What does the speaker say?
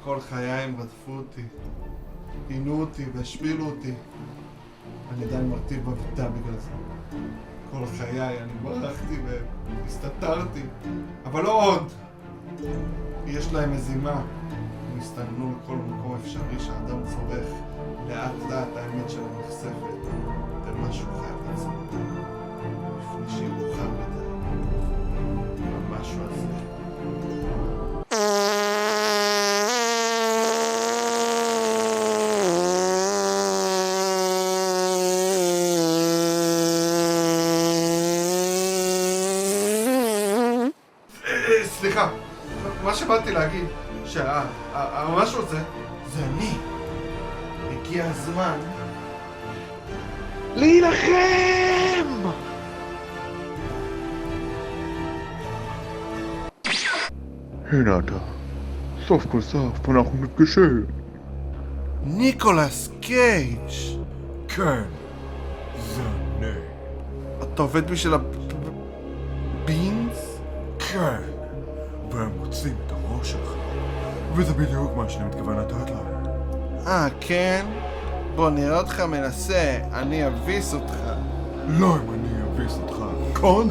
כל חיי הם רדפו אותי, עינו אותי והשפילו אותי. אני עדיין מרטיב בביתה בגלל זה. כל חיי אני ברחתי והסתתרתי, אבל לא עוד. יש להם מזימה. הם הסתננו לכל מקום אפשרי שהאדם צורך. לאט לאט האמת שלהם נחשפת. ומשהו חייב לעשות. לפני שיהיה מאוחר מדי. המשהו הזה. סליחה, מה שבאתי להגיד, שהמשהו הזה, זה אני. הגיע הזמן להילחם! הנה אתה, סוף כל סוף אנחנו נפגשים. ניקולס קייג'. כן, זה אני. אתה עובד בשביל הבינס? כן, והם רוצים את הראש שלך, וזה בדיוק מה שאני מתכוון לתת להם. כן? בוא נראה אותך מנסה, אני אביס אותך. לא אם אני אביס אותך קודם.